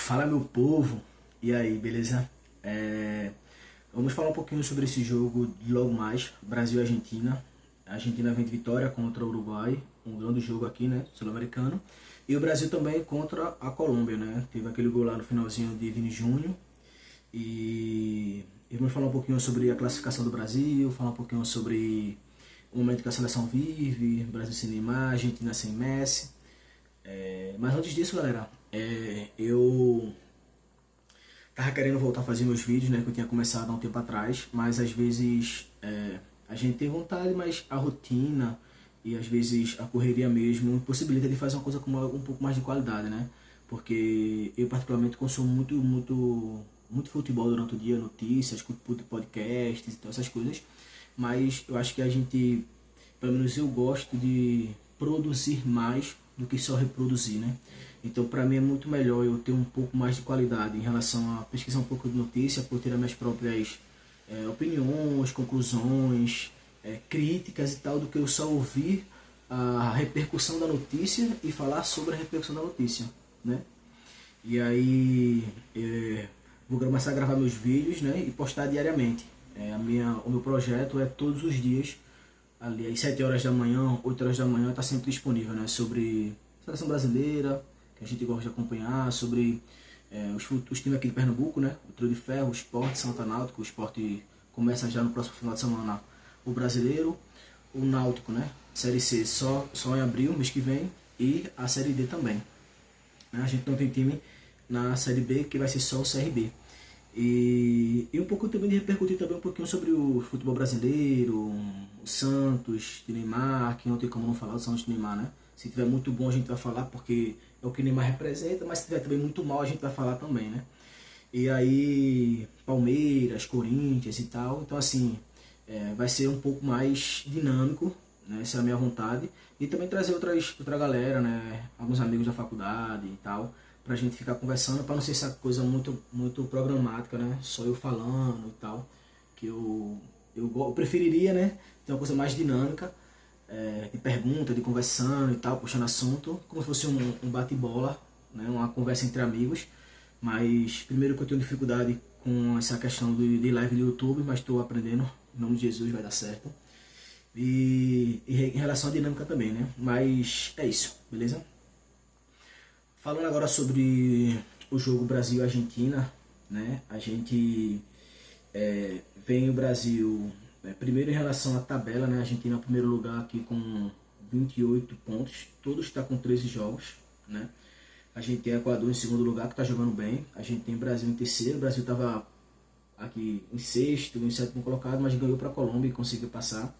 Fala, meu povo, e aí, beleza? É, Vamos falar um pouquinho sobre esse jogo de logo mais, Brasil e Argentina. A Argentina vem de vitória contra o Uruguai, um grande jogo aqui, né, sul-americano. E o Brasil também contra a Colômbia, né? Teve aquele gol lá no finalzinho de Vini Júnior. E vamos falar um pouquinho sobre a classificação do Brasil, falar um pouquinho sobre o momento que a seleção vive, Brasil sem Neymar, Argentina sem Messi. Mas antes disso, galera, eu tava querendo voltar a fazer meus vídeos, né, que eu tinha começado há um tempo atrás, mas às vezes a gente tem vontade, mas a rotina e às vezes a correria mesmo impossibilita de fazer uma coisa com um pouco mais de qualidade, né? Porque eu particularmente consumo muito futebol durante o dia, notícias, escuto podcasts e tal, essas coisas, mas eu acho que a gente, pelo menos eu gosto de produzir mais do que só reproduzir, né? Então, para mim é muito melhor eu ter um pouco mais de qualidade em relação a pesquisar um pouco de notícia, por ter as minhas próprias opiniões, conclusões, críticas e tal, do que eu só ouvir a repercussão da notícia e falar sobre a repercussão da notícia, né? E aí vou começar a gravar meus vídeos, né, e postar diariamente. O meu projeto é todos os dias ali às 7 horas da manhã, 8 horas da manhã, está sempre disponível, né? Sobre seleção brasileira, que a gente gosta de acompanhar, sobre os times aqui de Pernambuco, né? O Trio de Ferro, o Sport, Santa Náutico, o Sport começa já no próximo final de semana o Brasileiro, o Náutico, né? Série C só em abril, mês que vem, e a Série D também. Né? A gente não tem time na Série B, que vai ser só o CRB. E um pouco também de repercutir também um pouquinho sobre o futebol brasileiro, o Santos, de Neymar, que não tem como não falar do Santos de Neymar, né? Se tiver muito bom a gente vai falar porque é o que o Neymar representa, mas se tiver também muito mal a gente vai falar também, né? E aí, Palmeiras, Corinthians e tal, então assim, vai ser um pouco mais dinâmico, né? Essa é a minha vontade. E também trazer outra galera, né? Alguns amigos da faculdade e tal, pra gente ficar conversando, pra não ser essa coisa muito programática, né? Só eu falando e tal, que eu preferiria, né? Ter uma coisa mais dinâmica, de pergunta, de conversando e tal, puxando assunto, como se fosse um bate-bola, né? Uma conversa entre amigos. Mas primeiro que eu tenho dificuldade com essa questão de live do YouTube, mas estou aprendendo, em nome de Jesus vai dar certo. E em relação à dinâmica também, né? Mas é isso, beleza? Falando agora sobre o jogo Brasil-Argentina, né? A gente vem o Brasil primeiro em relação à tabela, né? A Argentina é o primeiro lugar aqui com 28 pontos, todos está com 13 jogos, né? A gente tem Equador em segundo lugar, que está jogando bem. A gente tem Brasil em terceiro, o Brasil estava aqui em sexto, em sétimo colocado, mas ganhou para a Colômbia e conseguiu passar.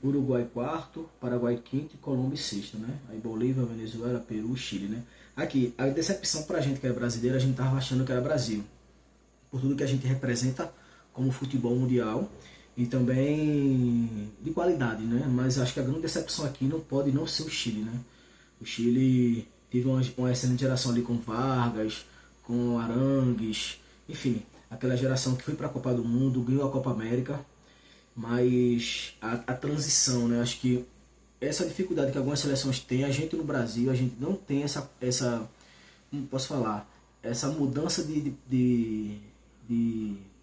Uruguai quarto, Paraguai quinto e Colômbia sexto, né? Aí Bolívia, Venezuela, Peru, Chile, né? Aqui, a decepção pra gente que é brasileira, a gente tava achando que era Brasil. Por tudo que a gente representa como futebol mundial e também de qualidade, né? Mas acho que a grande decepção aqui não pode não ser o Chile, né? O Chile teve uma excelente geração ali com Vargas, com Arangues, enfim, aquela geração que foi para a Copa do Mundo, ganhou a Copa América, mas a transição, né? Acho que essa dificuldade que algumas seleções têm, a gente no Brasil, a gente não tem como posso falar, essa mudança não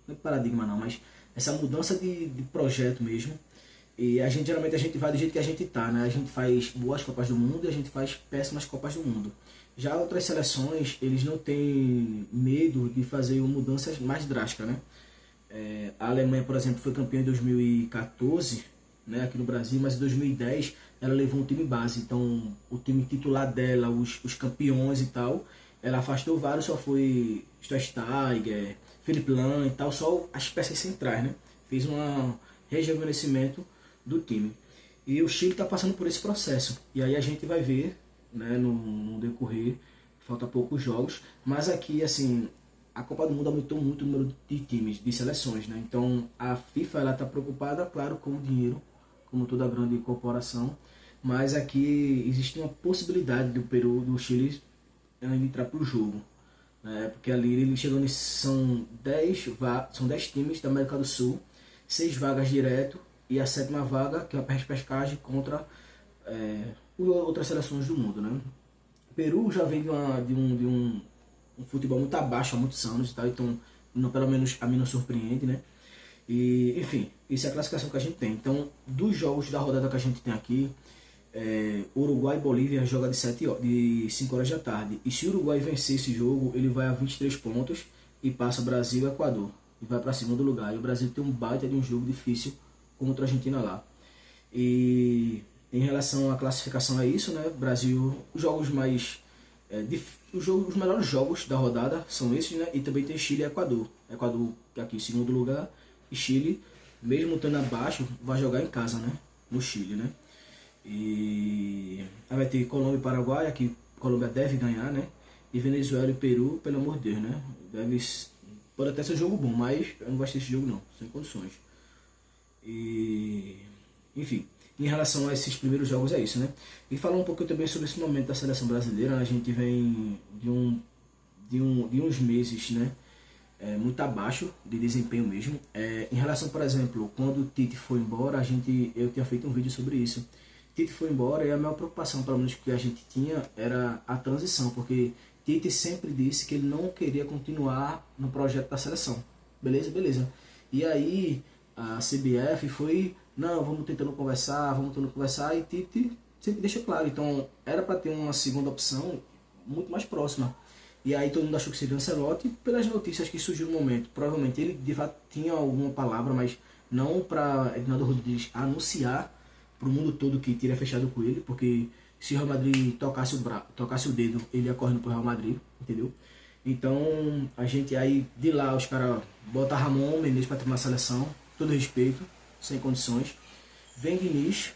é paradigma não, mas essa mudança de projeto mesmo. E geralmente a gente vai do jeito que a gente tá, né? A gente faz boas Copas do Mundo e a gente faz péssimas Copas do Mundo. Já outras seleções, eles não têm medo de fazer mudanças mais drásticas, né? A Alemanha, por exemplo, foi campeã em 2014, né, aqui no Brasil, mas em 2010 ela levou um time base, então o time titular dela, os campeões e tal, ela afastou vários, só foi Schweinsteiger, Philipp Lahm e tal, só as peças centrais, né? Fez um rejuvenescimento do time. E o Chile está passando por esse processo, e aí a gente vai ver, né, no decorrer, falta poucos jogos, mas aqui, assim, a Copa do Mundo aumentou muito o número de times, de seleções, né? Então a FIFA ela está preocupada, claro, com o dinheiro, como toda grande corporação, mas aqui existe uma possibilidade do Peru, do Chile, entrar para o jogo, né? Porque ali eles chegando são 10 times da América do Sul, 6 vagas direto e a sétima vaga que é a repescagem contra outras seleções do mundo, né? O Peru já vem de um um futebol muito abaixo há muitos anos e tal, então não, pelo menos a mim não surpreende, né? E, enfim, isso é a classificação que a gente tem. Então, dos jogos da rodada que a gente tem aqui, Uruguai e Bolívia joga de 5 horas da tarde. E se o Uruguai vencer esse jogo, ele vai a 23 pontos e passa Brasil e Equador. E vai para segundo lugar. E o Brasil tem um baita de um jogo difícil contra a Argentina lá. E em relação à classificação é isso, né? Brasil, os jogos mais... os melhores jogos da rodada são esses, né? E também tem Chile e Equador. Equador aqui em segundo lugar. E Chile, mesmo estando abaixo, vai jogar em casa, né? No Chile, né? E aí vai ter Colômbia e Paraguai, aqui Colômbia deve ganhar, né? E Venezuela e Peru, pelo amor de Deus, né? Pode até ser um jogo bom, mas eu não gosto desse jogo não, sem condições. E enfim, em relação a esses primeiros jogos é isso, né? E falar um pouco também sobre esse momento da seleção brasileira, né? A gente vem de uns meses, né? Muito abaixo de desempenho mesmo. Em relação, por exemplo, quando o Tite foi embora, eu tinha feito um vídeo sobre isso. Tite foi embora e a maior preocupação, pelo menos que a gente tinha, era a transição, porque Tite sempre disse que ele não queria continuar no projeto da seleção. Beleza? Beleza. E aí a CBF foi, não, vamos tentando conversar, e Tite sempre deixa claro. Então era para ter uma segunda opção muito mais próxima. E aí todo mundo achou que seria o Ancelotti pelas notícias que surgiu no momento. Provavelmente ele de fato tinha alguma palavra, mas não para Edinaldo Rodrigues anunciar para o mundo todo que teria fechado com ele, porque se o Real Madrid tocasse o dedo, ele ia correndo pro Real Madrid, entendeu? Então a gente aí de lá os caras botam Ramon Menezes para treinar a seleção, todo respeito, sem condições. Vem Diniz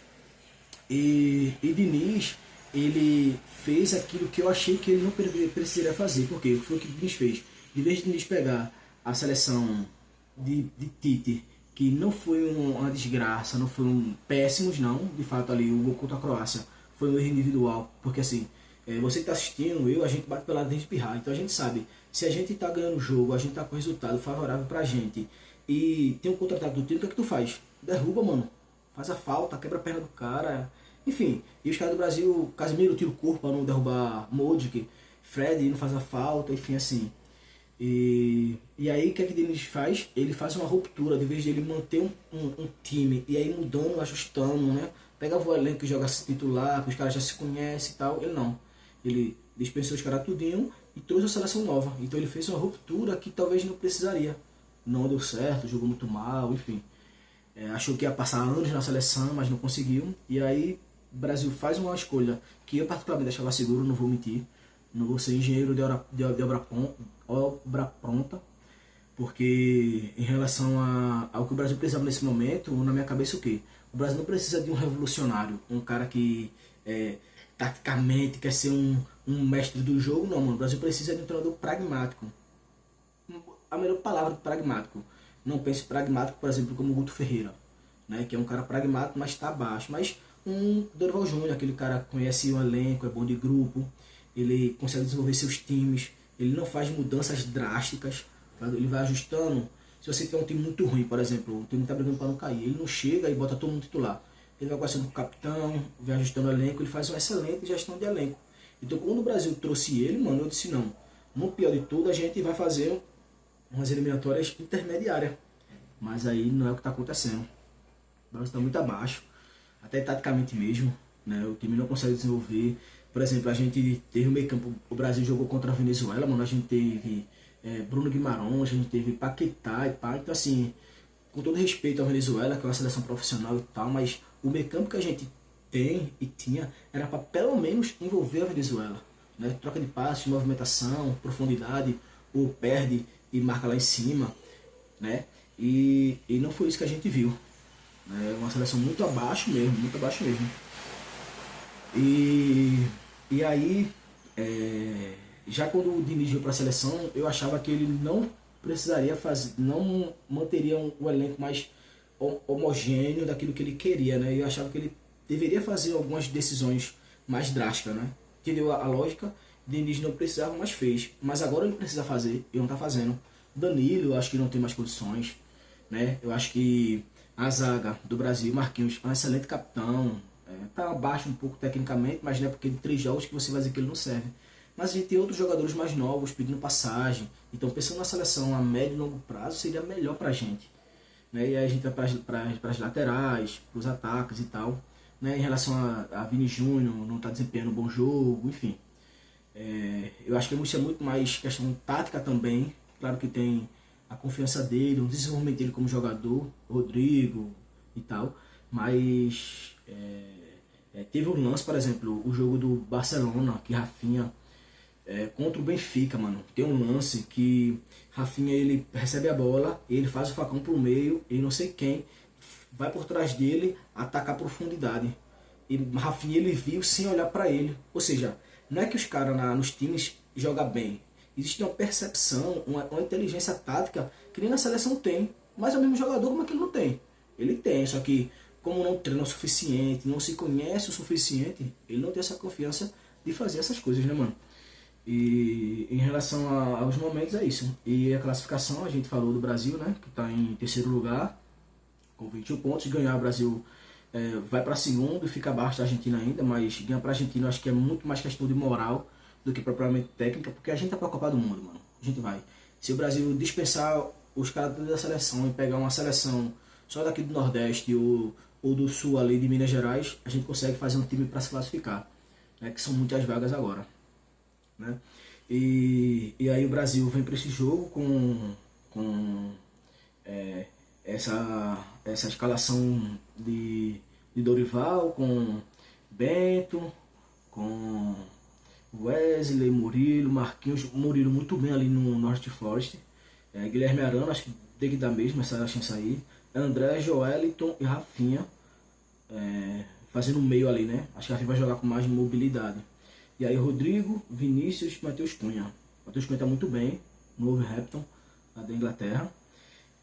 e Diniz, ele fez aquilo que eu achei que ele não precisaria fazer. Por quê? O que foi o que o Diniz fez? De vez de Diniz pegar a seleção de Tite, que não foi uma desgraça, não foi péssimos não, de fato ali o gol contra a Croácia foi um erro individual, porque assim, você que está assistindo, a gente bate pela dentro de espirrar, então a gente sabe, se a gente está ganhando o jogo, a gente está com resultado favorável pra gente, e tem um contra-ataque do time, o que é que tu faz? Derruba, mano, faz a falta, quebra a perna do cara, enfim, e os caras do Brasil, Casemiro tira o corpo para não derrubar Modric, Fred não faz a falta, enfim, assim. E aí o que é que Diniz faz? Ele faz uma ruptura, de vez de ele manter um time, e aí mudando, ajustando, né? Pegava o elenco que joga titular, que os caras já se conhecem e tal, ele não. Ele dispensou os caras tudinho e trouxe a seleção nova. Então ele fez uma ruptura que talvez não precisaria. Não deu certo, jogou muito mal, enfim. Achou que ia passar anos na seleção, mas não conseguiu. E aí o Brasil faz uma escolha que eu particularmente achava seguro, não vou mentir. Não vou ser engenheiro de obra pronta, porque em relação ao que o Brasil precisava nesse momento, na minha cabeça o quê? O Brasil não precisa de um revolucionário, um cara que taticamente quer ser um mestre do jogo, não, mano. O Brasil precisa de um treinador pragmático. A melhor palavra de pragmático. Não pense pragmático, por exemplo, como o Guto Ferreira, né? Que é um cara pragmático, mas está abaixo. Mas um Dorival Júnior, aquele cara que conhece o elenco, é bom de grupo, ele consegue desenvolver seus times, ele não faz mudanças drásticas, tá? Ele vai ajustando. Se você tem um time muito ruim, por exemplo, o time está brigando para não cair, ele não chega e bota todo mundo titular. Ele vai conversando com o capitão, vai ajustando o elenco, ele faz uma excelente gestão de elenco. Então quando o Brasil trouxe ele, mano, eu disse não, no pior de tudo a gente vai fazer umas eliminatórias intermediárias. Mas aí não é o que está acontecendo. O Brasil está muito abaixo, até taticamente mesmo, né? O time não consegue desenvolver. Por exemplo, a gente teve o meio campo, o Brasil jogou contra a Venezuela, mano, a gente teve Bruno Guimarães, a gente teve Paquetá e pá, então assim, com todo respeito à Venezuela, que é uma seleção profissional e tal, mas o meio campo que a gente tem e tinha era para pelo menos envolver a Venezuela, né? Troca de passes, movimentação, profundidade, ou perde e marca lá em cima, né? E não foi isso que a gente viu, né? Uma seleção muito abaixo mesmo, muito abaixo mesmo. E aí, já quando o Diniz veio para a seleção, eu achava que ele não precisaria fazer, não manteria um elenco mais homogêneo daquilo que ele queria, né? Eu achava que ele deveria fazer algumas decisões mais drásticas, né? Entendeu a lógica? Diniz não precisava, mas fez. Mas agora ele precisa fazer e não está fazendo. Danilo, eu acho que não tem mais condições, né? Eu acho que a zaga do Brasil, Marquinhos, é um excelente capitão. Tá abaixo um pouco tecnicamente, mas não é porque de 3 jogos que você vai dizer que ele não serve. mas a gente tem outros jogadores mais novos pedindo passagem. Então, pensando na seleção a médio e longo prazo, seria melhor pra gente, né? E aí a gente vai para as laterais, para os ataques e tal, né? Em relação a Vini Júnior, não está desempenhando um bom jogo, enfim. Eu acho que isso é muito mais questão tática também. Claro que tem a confiança dele, o desenvolvimento dele como jogador, Rodrigo e tal, mas teve um lance, por exemplo, o jogo do Barcelona, que Rafinha contra o Benfica, mano. Tem um lance que Rafinha ele recebe a bola, ele faz o facão pro meio e não sei quem vai por trás dele atacar a profundidade. E Rafinha ele viu sem olhar para ele. Ou seja, não é que os caras nos times jogam bem. Existe uma percepção, uma inteligência tática que nem na seleção tem. Mas é o mesmo jogador como é que ele não tem. Ele tem, só que como não treina o suficiente, não se conhece o suficiente, ele não tem essa confiança de fazer essas coisas, né, mano? E em relação aos momentos é isso. E a classificação, a gente falou do Brasil, né, que está em terceiro lugar, com 21 pontos. Ganhar o Brasil vai para segundo e fica abaixo da Argentina ainda, mas ganhar para a Argentina eu acho que é muito mais questão de moral do que propriamente técnica, porque a gente tá para a Copa do Mundo, mano. A gente vai. Se o Brasil dispensar os caras da seleção e pegar uma seleção só daqui do Nordeste ou do Sul ali de Minas Gerais, a gente consegue fazer um time para se classificar, né, que são muitas vagas agora, né? E aí o Brasil vem para esse jogo com essa escalação de Dorival, com Bento, com Wesley, Murilo, Marquinhos, Murilo muito bem ali no Norte Forest, Guilherme Arana, acho que tem que dar mesmo essa chance aí, André, Joeliton e Rafinha fazendo o meio ali, né? Acho que a Rafinha vai jogar com mais mobilidade. E aí Rodrigo, Vinícius e Matheus Cunha. Matheus Cunha tá muito bem no Wolverhampton, lá da Inglaterra.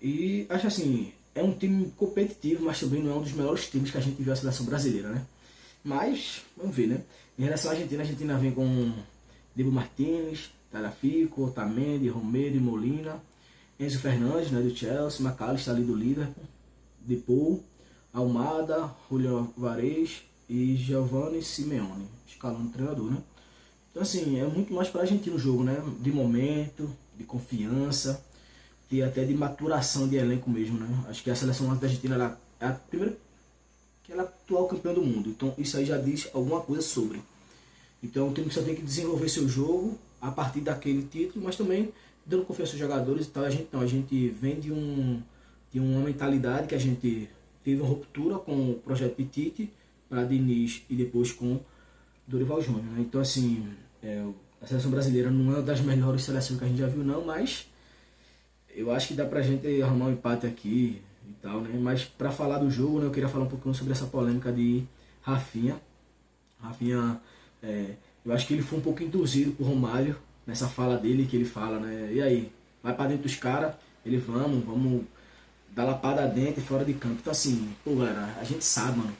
E acho assim, é um time competitivo, mas também não é um dos melhores times que a gente viu a seleção brasileira, né? Mas, vamos ver, né? Em relação à Argentina, a Argentina vem com Diego Martínez, Tagliafico, Otamendi, Romero e Molina, Enzo Fernandes, né, do Chelsea, McAllister ali do Liverpool, Depou, Almada, Julio Varez e Giovanni Simeone, escalando o treinador, né? Então assim, é muito mais para a Argentina o jogo, né? De momento, de confiança, e até de maturação de elenco mesmo, né? Acho que a seleção da Argentina ela é a primeira que ela é atual campeã do mundo, então isso aí já diz alguma coisa sobre. Então o time só tem que desenvolver seu jogo a partir daquele título, mas também dando confiança aos jogadores e tal. A gente vem de uma mentalidade que a gente teve uma ruptura com o projeto de Tite para Diniz e depois com Dorival Júnior, né? Então assim, a seleção brasileira não é uma das melhores seleções que a gente já viu não, mas eu acho que dá pra gente arrumar um empate aqui e tal, né? Mas pra falar do jogo, né, eu queria falar um pouquinho sobre essa polêmica de Rafinha. Rafinha, eu acho que ele foi um pouco induzido por Romário nessa fala dele, que ele fala, né? E aí, vai pra dentro dos caras, ele vamos dar lapada dentro e fora de campo. Então assim, pô galera, a gente sabe, mano.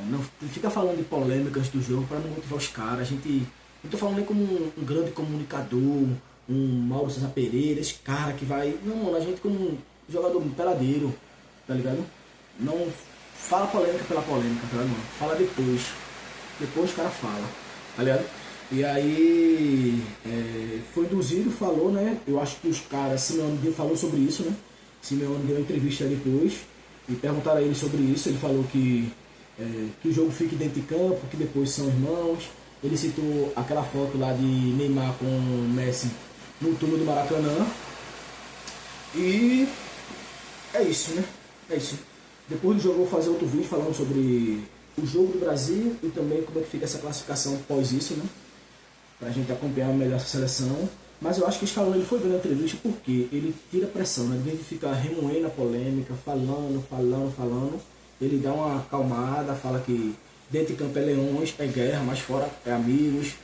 Não fica falando de polêmicas do jogo pra não motivar os caras. A gente não tô falando nem como um grande comunicador, um Mauro César Pereira, esse cara que vai. Não, mano, a gente como um jogador peladeiro, tá ligado? Não fala polêmica pela polêmica, tá ligado, mano? Fala depois. Depois o cara fala, tá ligado? E aí foi induzido, falou, né? Eu acho que os caras, Simeone falou sobre isso, né? Simeone deu uma entrevista depois e perguntaram a ele sobre isso. Ele falou que o jogo fique dentro de campo, que depois são irmãos. Ele citou aquela foto lá de Neymar com Messi no túnel do Maracanã. E é isso, né? É isso. Depois do jogo eu vou fazer outro vídeo falando sobre o jogo do Brasil e também como é que fica essa classificação após isso, né? Pra gente acompanhar melhor essa seleção. Mas eu acho que o Scaloni ele foi vendo a entrevista porque ele tira pressão, né? Em vez de ficar remoendo a polêmica, falando, ele dá uma acalmada, fala que dentro de campo é leões, é guerra, mas fora é amigos.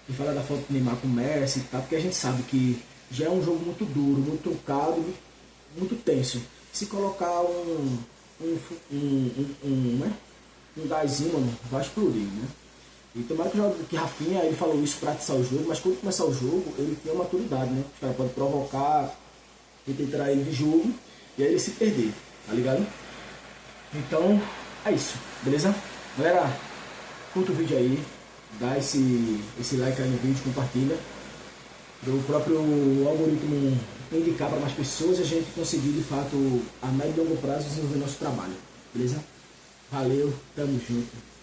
E fala da foto do Neymar com o Messi e tal, porque a gente sabe que já é um jogo muito duro, muito truncado, muito tenso. Se colocar um gásinho, mano, vai explodir, né? E tomara que Rafinha, ele falou isso pra atiçar o jogo, mas quando começar o jogo, ele tem uma maturidade, né? Os caras podem provocar e tentar ele de jogo, e aí ele se perder, tá ligado? Então, é isso, beleza? Galera, curta o vídeo aí, dá esse like aí no vídeo, compartilha, para o próprio algoritmo indicar para mais pessoas e a gente conseguir de fato a médio e longo prazo desenvolver nosso trabalho, beleza? Valeu, tamo junto.